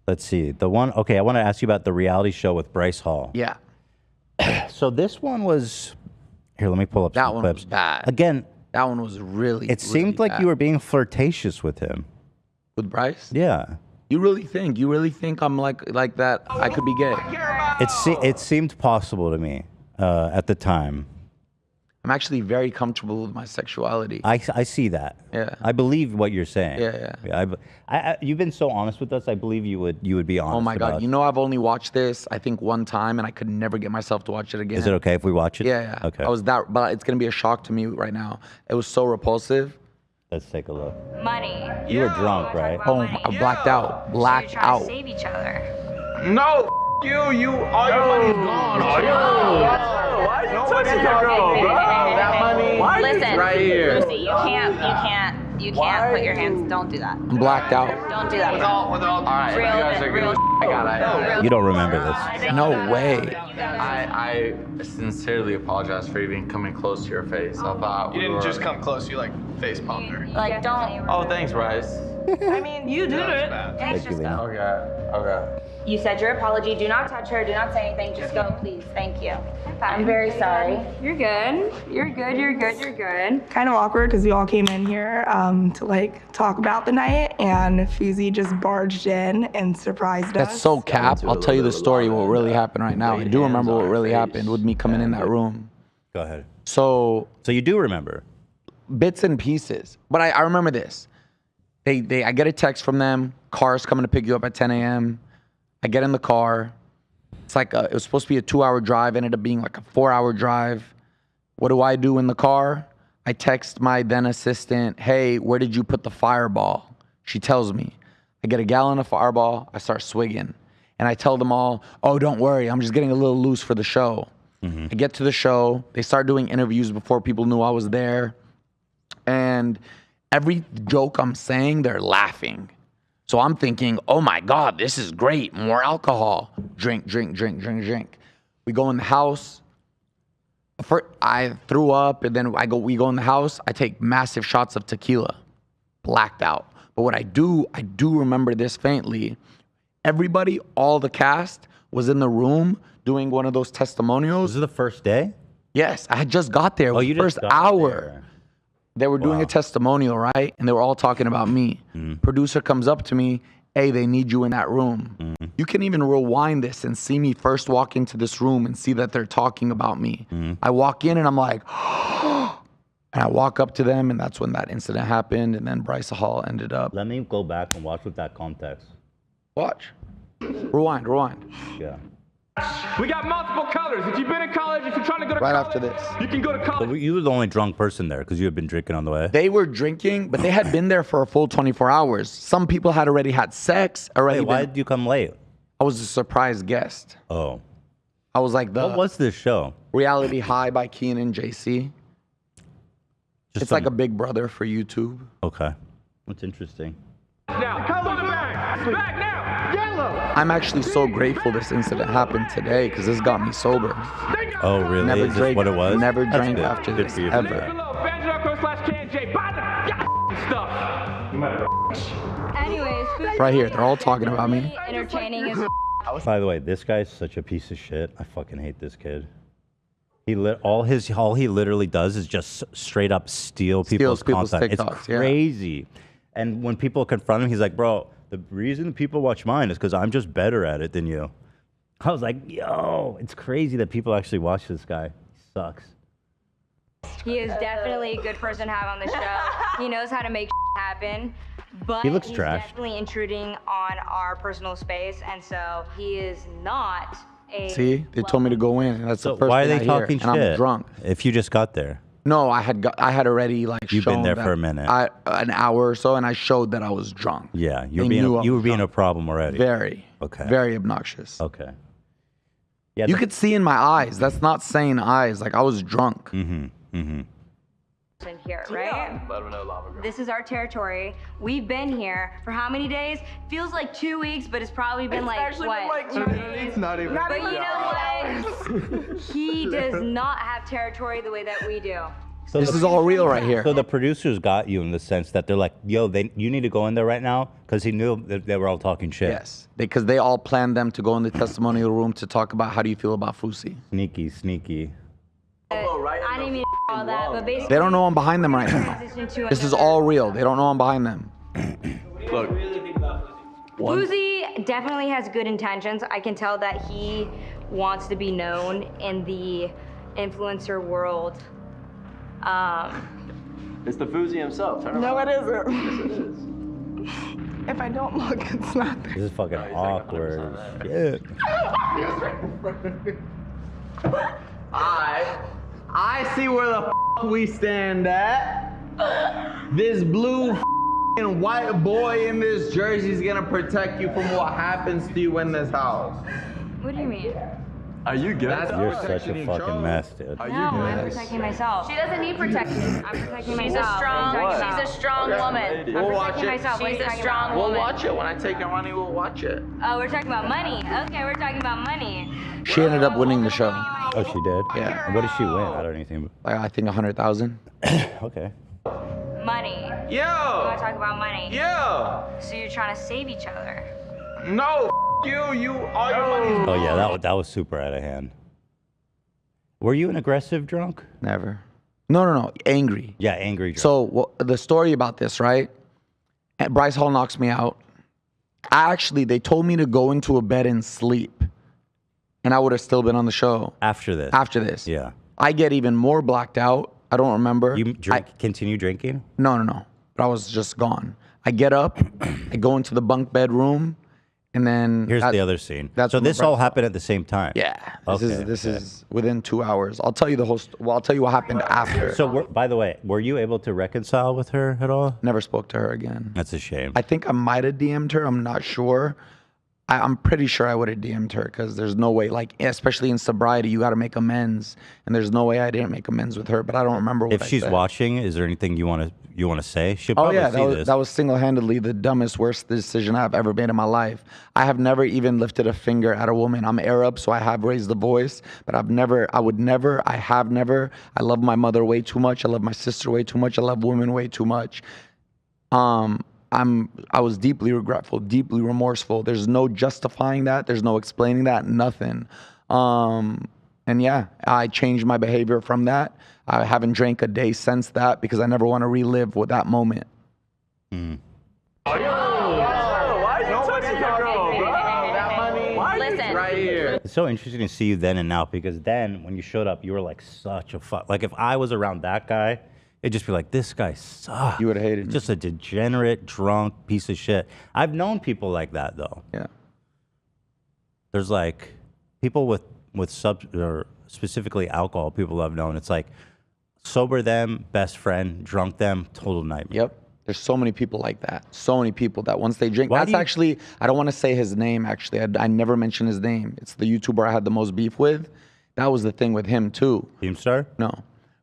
Let's see. The one, okay, I want to ask you about the reality show with Bryce Hall. Yeah. So this one was, here, let me pull up some clips. That one was bad. Again. That one was really, It seemed like you were being flirtatious with him. With Bryce? Yeah. You really think I'm like that? I could be gay. It seemed possible to me at the time. I'm actually very comfortable with my sexuality. I see that. Yeah. I believe what you're saying. Yeah. You've been so honest with us. I believe you would be honest. Oh my God! You know, I've only watched this I think one time, and I could never get myself to watch it again. Is it okay if we watch it? Yeah. Okay. But it's gonna be a shock to me right now. It was so repulsive. Let's take a look. Money. You were drunk, right? Oh, I blacked out. Blacked out. To save each other. No, all your money's gone. Why are you touching your girl, bro? That money. Listen, right here. Fousey, you can't put your hands. Don't do that. I'm blacked out. Don't do that. All right, Real, you guys are real. I got it. You don't remember this. No way. I sincerely apologize for even coming close to your face. I thought you didn't just come close. You like face pumped her. Like don't. Oh, thanks, Bryce. I mean, you did it. Thank you, Lena. Okay. You said your apology. Do not touch her. Do not say anything. Just go, please. Thank you. I'm very sorry. You're good. You're good. Kind of awkward because we all came in here to like talk about the night, and Fousey just barged in and surprised us. That's so cap. I'll tell you the story what really happened right now. I do remember what really happened with me coming in that room. Go ahead. So you do remember? Bits and pieces. But I remember this. I get a text from them. Car's coming to pick you up at 10 a.m. I get in the car. It's like it was supposed to be a 2-hour drive. Ended up being like a 4-hour drive. What do I do in the car? I text my then assistant, hey, where did you put the fireball? She tells me. I get a gallon of fireball. I start swigging. And I tell them all, oh, don't worry. I'm just getting a little loose for the show. I get to the show. They start doing interviews before people knew I was there. And every joke I'm saying, they're laughing. So I'm thinking, oh my God, this is great. More alcohol. Drink. We go in the house. I threw up, and then we go in the house. I take massive shots of tequila. Blacked out. But what I do remember this faintly. Everybody, all the cast was in the room doing one of those testimonials. Was it the first day? Yes, I had just got there. It was the first hour. They were doing a testimonial, right? And they were all talking about me. Producer comes up to me, hey, they need you in that room. You can even rewind this and see me first walk into this room and see that they're talking about me. I walk in and I'm like, and I walk up to them, and that's when that incident happened, and then Bryce Hall ended up. Let me go back and watch with that context. Watch. Rewind. Yeah. We got multiple colors. If you've been in college, if you're trying to go to right college, after this. you can go to college. So you were the only drunk person there because you had been drinking on the way? They were drinking, but they had been there for a full 24 hours. Some people had already had sex. Why did you come late? I was a surprise guest. Oh. I was like What was this show? Reality High by Keen and JC. It's like a Big Brother for YouTube. Okay. That's interesting. Now, colors back now. Yellow. I'm actually so grateful this incident happened today because this got me sober. Oh, really? Never Is drank, this what it was? Never That's drank good. after Good this, for you. ever. Stuff. Anyways, Right here, they're all talking about me. entertaining is. By the way, this guy's such a piece of shit. I fucking hate this kid. All he literally does is just straight up steal people's content. It's crazy. Yeah. And when people confront him, he's like, bro, the reason people watch mine is because I'm just better at it than you. I was like, yo, it's crazy that people actually watch this guy. He sucks. He is definitely a good person to have on the show. He knows how to make happen, but he looks he's trashed. Definitely intruding on our personal space, and so he is not a. See, they told me to go in, and that's the first why are thing they I talking hear, shit? and I'm drunk. If you just got there. No, I had already like. You've been there that for a minute. An hour or so, and I showed that I was drunk. Yeah, you were being a problem already. Very. Okay. Very obnoxious. Okay. Yeah. You could see in my eyes. That's not saying eyes. Like I was drunk. In here, right? This is our territory. We've been here for how many days? Feels like 2 weeks, but it's probably been what? It's not even. But you know what? He does not have territory the way that we do. So This is all real right here. So the producers got you in the sense that they're like, yo, you need to go in there right now because he knew that they were all talking shit. Yes, because they all planned them to go in the testimonial room to talk about how do you feel about Fousey. Sneaky, sneaky. I didn't mean to all that, but basically. They don't know I'm behind them right now. This is all real. They don't know I'm behind them. Look. Fousey definitely has good intentions. I can tell that he wants to be known in the influencer world. It's the Fousey himself. Turn No, around. it isn't. Yes, it is. If I don't look, it's not there. This is fucking awkward. Shit. I see where the we stand at. This blue and white boy in this jersey is gonna protect you from what happens to you in this house. What do you mean? Are you good? You're such a fucking mess, dude. No, I'm protecting myself. She doesn't need protection. I'm protecting myself. She's a strong woman. I'm We'll watch protecting it. myself. What are you She's a talking strong about? We'll woman. watch it. When I take your money, we'll watch it. Oh, we're talking about money. Okay, we're talking about money. She ended up winning the show. Oh, she did? Yeah. And what did she win? I don't even. Like, I think 100,000. Okay. Money. You want to Yo! talk about money? Yo! So you're trying to save each other. No, you, all your money's Oh yeah, that was super out of hand. Were you an aggressive drunk? Never. No. Angry. Yeah, angry drunk. So the story about this, right? Bryce Hall knocks me out. They told me to go into a bed and sleep, and I would have still been on the show after this. after this. Yeah. I get even more blacked out. I don't remember. You continue drinking? No. But I was just gone. I get up, I go into the bunk bedroom, and then Here's the other scene. that's So when this Bryce- all happened at the same time. Yeah. This Okay, is within 2 hours. I'll tell you the whole. I'll tell you what happened after. So by the way, were you able to reconcile with her at all? Never spoke to her again. That's a shame. I think I might have DM'd her. I'm not sure. I'm pretty sure I would have DM'd her because there's no way, like, especially in sobriety, you got to make amends. And there's no way I didn't make amends with her, but I don't remember what If I she's said. watching, is there anything you want to say? She'll Oh probably yeah, see this. that was single-handedly the dumbest, worst decision I've ever made in my life. I have never even lifted a finger at a woman. I'm Arab, so I have raised the voice, but I have never. I love my mother way too much. I love my sister way too much. I love women way too much. I was deeply regretful, deeply remorseful. There's no justifying that. There's no explaining that. Nothing. And yeah, I changed my behavior from that. I haven't drank a day since that because I never want to relive with that moment. Why are you touching your girl, bro? That money Listen. right here. It's so interesting to see you then and now because then when you showed up, you were like such a fuck. Like if I was around that guy, it'd just be like, this guy sucks. You would've hated me. Just a degenerate, drunk piece of shit. I've known people like that though. Yeah. There's like people with or specifically alcohol, people I've known. It's like sober them, best friend, drunk them, total nightmare. Yep. There's so many people like that. So many people that once they drink, Why that's do you- actually, I don't want to say his name actually. I never mention his name. It's the YouTuber I had the most beef with. That was the thing with him too. Keemstar? No.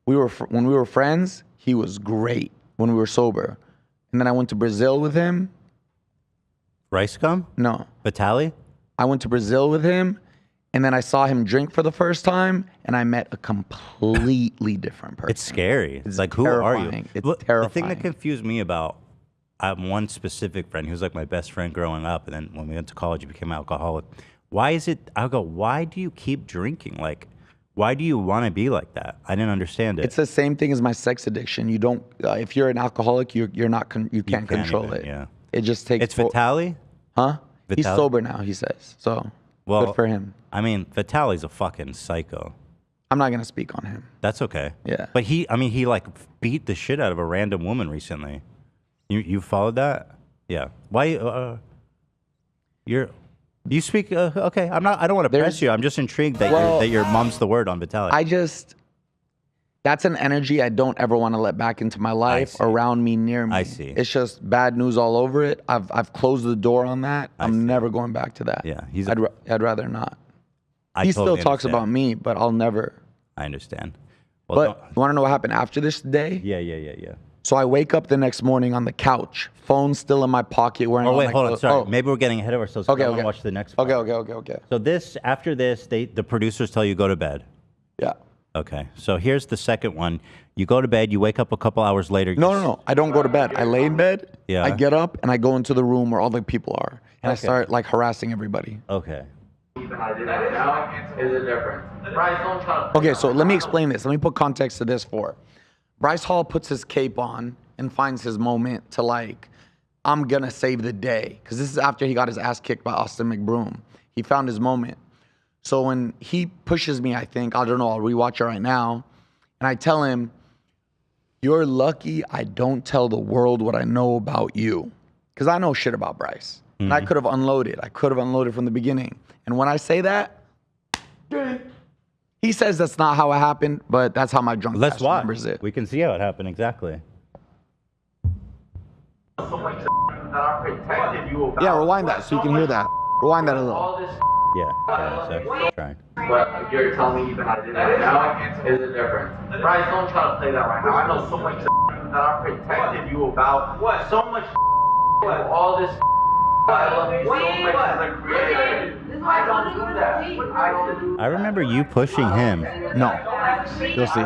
When we were friends, he was great when we were sober. And then I went to Brazil with him. Rice gum? No. Vitali? I went to Brazil with him, and then I saw him drink for the first time, and I met a completely different person. It's scary. It's like, who are you? terrifying. It's Look, The thing that terrifying. confused me about, I have one specific friend. He was like my best friend growing up. And then when we went to college, he became alcoholic. Why is it, I'll go, why do you keep drinking? Like, why do you want to be like that? I didn't understand it. It's the same thing as my sex addiction. You don't, if you're an alcoholic, you can't control even, it. yeah. It just takes. It's Vitali? Huh? He's Vitali? sober now, he says. So, Well, good for him. I mean, Vitali's a fucking psycho. I'm not going to speak on him. That's okay. Yeah. But he like beat the shit out of a random woman recently. You followed that? Yeah. Why? You speak? Okay. I don't want to press you. I'm just intrigued that your mom's the word on Vitali. That's an energy I don't ever want to let back into my life, around me, near me. I see. It's just bad news all over it. I've closed the door on that. I'm never going back to that. Yeah. I'd rather not. I He totally still talks understand. about me, but I'll never. I understand. Well, But you want to know what happened after this day? yeah. So I wake up the next morning on the couch, phone still in my pocket, wearing. Oh all wait, my hold on. clothes. Sorry. Oh, Maybe we're getting ahead of ourselves. 'Cause Okay, I want to okay. watch the next part. Okay. So after this, the producers tell you go to bed. Yeah. Okay. So here's the second one. You go to bed. You wake up a couple hours later. No. I don't go to bed. I lay in bed. Yeah. I get up and I go into the room where all the people are, and I Okay. start like harassing everybody. Okay. Is it different? Bryce, don't try to. Okay, so let me explain this. Let me put context to this for. Bryce Hall puts his cape on and finds his moment to like, I'm gonna save the day. Because this is after he got his ass kicked by Austin McBroom. He found his moment. So when he pushes me, I think, I don't know, I'll rewatch it right now. And I tell him, you're lucky I don't tell the world what I know about you. Because I know shit about Bryce. And I could have unloaded. I could have unloaded from the beginning. And when I say that, he says that's not how it happened, but that's how my drunk Let's ass watch. remembers it. We can see how it happened exactly. So much that I protected you about. Yeah, rewind that so you can hear that. Rewind that a little. All this, Yeah. Yeah. Trying. but you're telling me that I did that now is it different? Bryce, don't try to play that right now. I know so much that I protected you about. What? So much all this. I love you so much as a creator. I don't do that. I don't do that. I remember you pushing him. No. You'll see.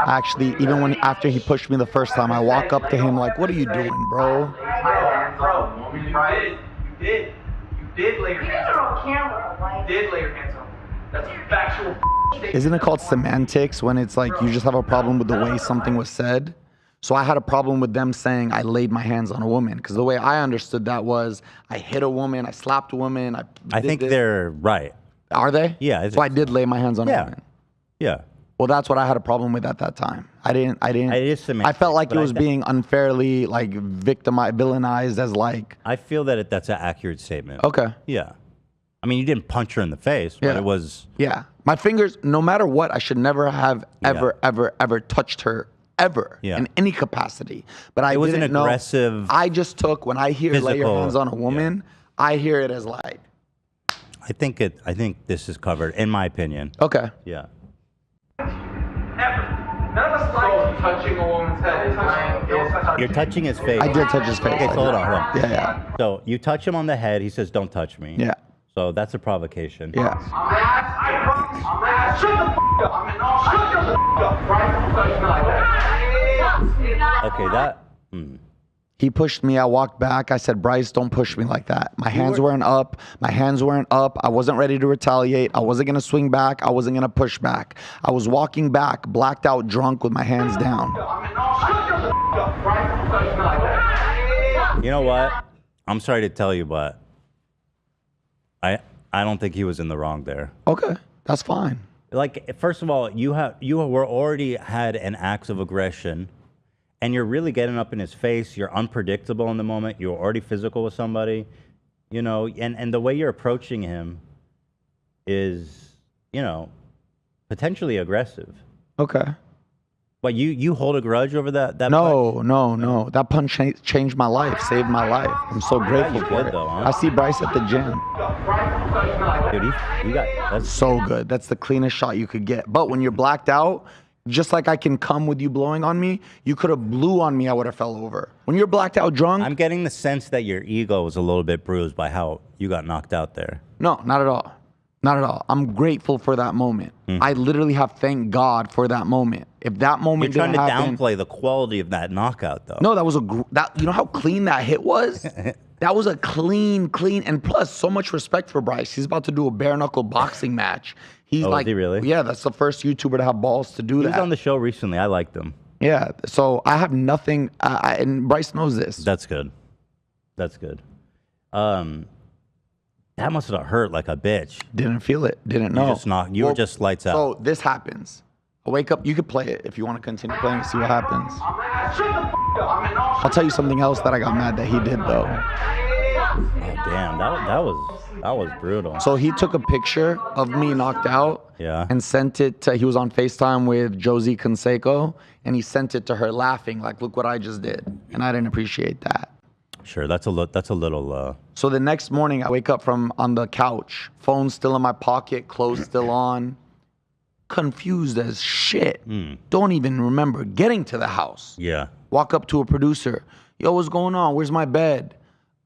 Actually, even when after he pushed me the first time, I walk up to him like, what are you doing, bro? Bro, you did lay your hands on him. You did lay your hands on him. That's a factual statement. Isn't it called semantics when it's like you just have a problem with the way something was said? So I had a problem with them saying I laid my hands on a woman because the way I understood that was I hit a woman, I slapped a woman. I think they're right. Are they? Yeah. So I did lay my hands on a woman. Yeah. Well, that's what I had a problem with at that time. I didn't. It is I semantics, felt like but it I was think- being unfairly like victimized, villainized as like. I feel that that's an accurate statement. Okay. Yeah. I mean, you didn't punch her in the face, but Yeah. it was. Yeah. My fingers, no matter what, I should never have ever touched her ever in any capacity. But I It was an didn't know. aggressive, I just took when I hear lay your physical- hands on a woman, I hear it as like. I think this is covered, in my opinion. Okay. Yeah. None of us like touching a woman's head. You're touching his face. I did touch his face. Okay, so hold on. Yeah. So you touch him on the head. He says, "Don't touch me." Yeah. So that's a provocation. Yeah. I promise. Shut the f*** up. I'm in all. Shut the f*** up. Right? Don't touch me like that. Okay, that. He pushed me. I walked back. I said, Bryce, don't push me like that. My hands weren't up. My hands weren't up. I wasn't ready to retaliate. I wasn't going to swing back. I wasn't going to push back. I was walking back, blacked out, drunk with my hands down. I'm in all. Shut the f*** up. Right? Don't touch me like that. You know what? I'm sorry to tell you, but I don't think he was in the wrong there. Okay, that's fine. Like, first of all, you were already had an act of aggression, and you're really getting up in his face. You're unpredictable in the moment. You're already physical with somebody, you know, and the way you're approaching him is, you know, potentially aggressive. Okay. But you hold a grudge over that? No. That punch changed my life, saved my life. I'm so grateful for it. though, huh? I see Bryce at the gym. Dude, you got that's So good. That's the cleanest shot you could get. But when you're blacked out, just like I can come with you blowing on me, you could have blew on me, I would have fell over. When you're blacked out drunk, I'm getting the sense that your ego was a little bit bruised by how you got knocked out there. no, not at all. Not at all. I'm grateful for that moment. I literally have thanked God for that moment. If that moment You're trying didn't to happen, downplay the quality of that knockout, though. no, that was you know how clean that hit was? That was a clean, and plus so much respect for Bryce. He's about to do a bare knuckle boxing match. He's Oh, like, is he really? Yeah, that's the first YouTuber to have balls to do He that. was on the show recently. I liked him. Yeah, so I have nothing, and Bryce knows this. That's good. That's good. That must have hurt like a bitch. Didn't feel it, didn't know. You were just lights out. So this happens. I wake up, you could play it if you want to continue playing and see what happens. I'll tell you something else that I got mad that he did though. Oh, damn, that was brutal. So he took a picture of me knocked out and sent it to, he was on FaceTime with Josie Canseco and he sent it to her laughing like, look what I just did. And I didn't appreciate that. Sure, that's a little. So the next morning I wake up from on the couch, phone still in my pocket, clothes still on, confused as shit. Don't even remember getting to the house. Yeah. Walk up to a producer. Yo, what's going on? Where's my bed?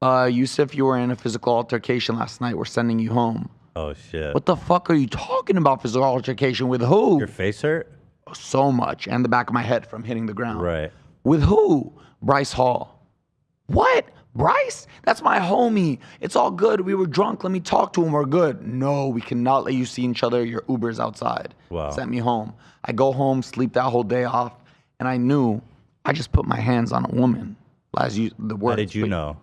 Yusuf, you were in a physical altercation last night. We're sending you home. Oh shit. What the fuck are you talking about? Physical altercation with who? Your face hurt? So much. And the back of my head from hitting the ground. Right. With who? Bryce Hall. What? Bryce? That's my homie. It's all good. We were drunk. Let me talk to him. We're good. No, we cannot let you see each other. Your Uber's outside. Wow. Sent me home. I go home, sleep that whole day off, and I knew I just put my hands on a woman. As you, the word. How did you know?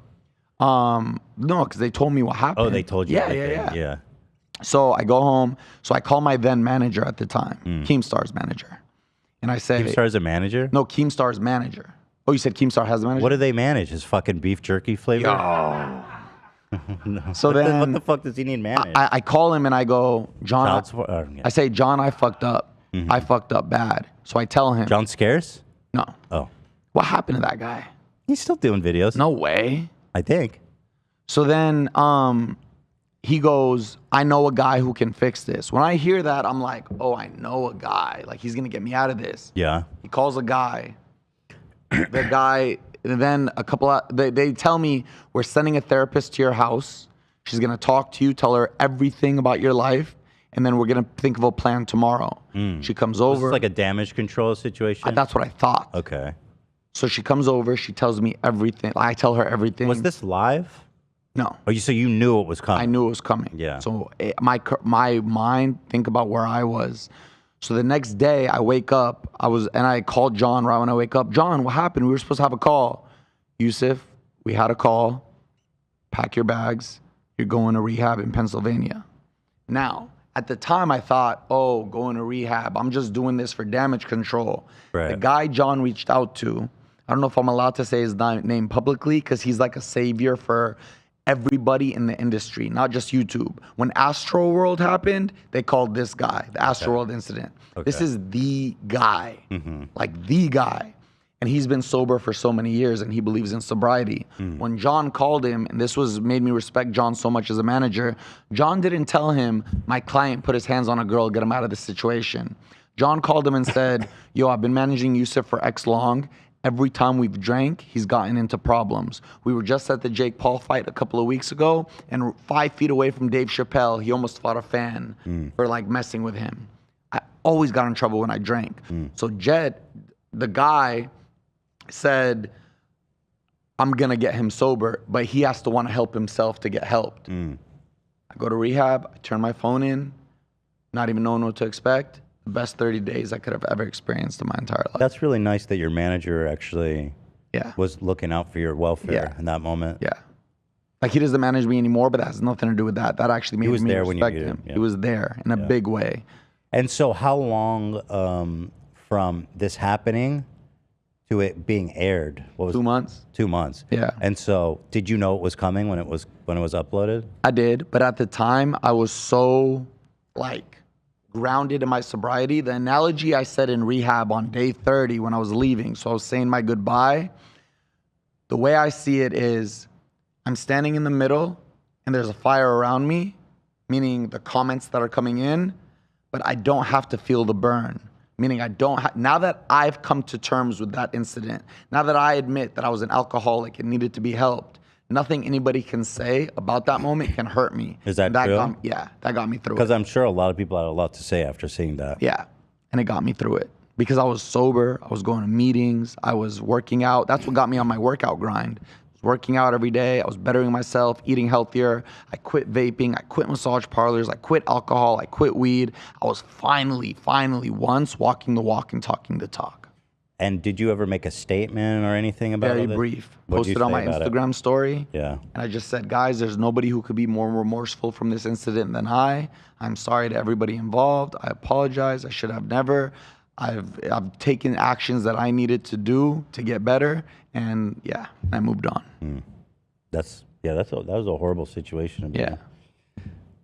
No, because they told me what happened. Oh, they told you. Yeah. So I go home. So I call my then manager at the time, Keemstar's manager. And I say, Keemstar's a manager? No, Keemstar's manager. Oh, you said Keemstar has a manager? What do they manage? His fucking beef jerky flavor? Yo. No. So then, what the fuck does he need managed? I call him and I go, John, Yeah. I say, John, I fucked up. I fucked up bad. So I tell him. John Scares? No. Oh. What happened to that guy? He's still doing videos. No way. I think. So then he goes, I know a guy who can fix this. When I hear that, I'm like, oh, I know a guy. Like, he's going to get me out of this. Yeah. He calls a guy. The guy, and then they tell me, we're sending a therapist to your house. She's going to talk to you, tell her everything about your life, and then we're going to think of a plan tomorrow. She comes over. It's like a damage control situation? That's what I thought. Okay. So she comes over. She tells me everything. I tell her everything. Was this live? No. Oh, so you knew it was coming? I knew it was coming. Yeah. So my mind, think about where I was. So the next day I wake up, and I called John right when I wake up. John, what happened? We were supposed to have a call. Yusuf, we had a call. Pack your bags. You're going to rehab in Pennsylvania. Now, at the time I thought, oh, going to rehab. I'm just doing this for damage control. Right. The guy John reached out to, I don't know if I'm allowed to say his name publicly because he's like a savior for everybody in the industry, not just YouTube. When Astro World happened, they called this guy, the Astro World incident. Okay. This is the guy, like the guy. And he's been sober for so many years and he believes in sobriety. When John called him, and this made me respect John so much as a manager, John didn't tell him, my client put his hands on a girl, get him out of the situation. John called him and said, yo, I've been managing Yusuf for X long. Every time we've drank, he's gotten into problems. We were just at the Jake Paul fight a couple of weeks ago, and 5 feet away from Dave Chappelle, he almost fought a fan for like messing with him. I always got in trouble when I drank. So Jed, the guy, said, I'm gonna get him sober, but he has to want to help himself to get helped. I go to rehab, I turn my phone in, not even knowing what to expect. The best 30 days I could have ever experienced in my entire life. That's really nice that your manager actually was looking out for your welfare in that moment. Yeah. Like, he doesn't manage me anymore, but that has nothing to do with that. That actually made me respect him. Yeah. He was there in a big way. And so how long from this happening to it being aired? What was 2 months. 2 months. Yeah. And so did you know it was coming when it was uploaded? I did, but at the time I was so like grounded in my sobriety. The analogy I said in rehab on day 30 when I was leaving, so I was saying my goodbye. The way I see it is I'm standing in the middle and there's a fire around me, meaning the comments that are coming in, but I don't have to feel the burn. Meaning I don't now that I've come to terms with that incident, now that I admit that I was an alcoholic and needed to be helped, nothing anybody can say about that moment can hurt me. Is that true? That got me through it. Because I'm sure a lot of people had a lot to say after seeing that. Yeah, and it got me through it. Because I was sober, I was going to meetings, I was working out. That's what got me on my workout grind. I was working out every day, I was bettering myself, eating healthier. I quit vaping, I quit massage parlors, I quit alcohol, I quit weed. I was finally once walking the walk and talking the talk. And did you ever make a statement or anything about it? Very brief. What'd you Posted on say my about it? Instagram story. Yeah. And I just said, guys, there's nobody who could be more remorseful from this incident than I. I'm sorry to everybody involved. I apologize. I should have never. I've taken actions that I needed to do to get better. And yeah, I moved on. That was a horrible situation to be in.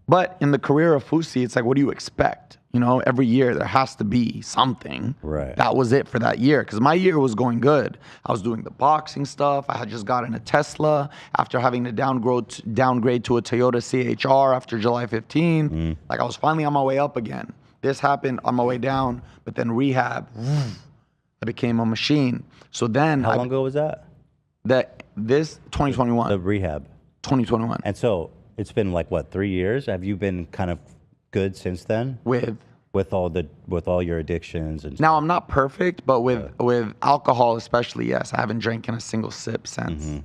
But in the career of Fousey, it's like, what do you expect? You know, every year there has to be something. Right. That was it for that year. Because my year was going good. I was doing the boxing stuff. I had just gotten a Tesla after having to downgrade to a Toyota CHR after July 15. Like, I was finally on my way up again. This happened on my way down. But then rehab, I became a machine. So then. How long ago was that? This 2021. The rehab. 2021. And so It's been like what, 3 years? Have you been kind of good since then? With all your addictions and now, I'm not perfect, but with alcohol especially, yes, I haven't drank in a single sip since.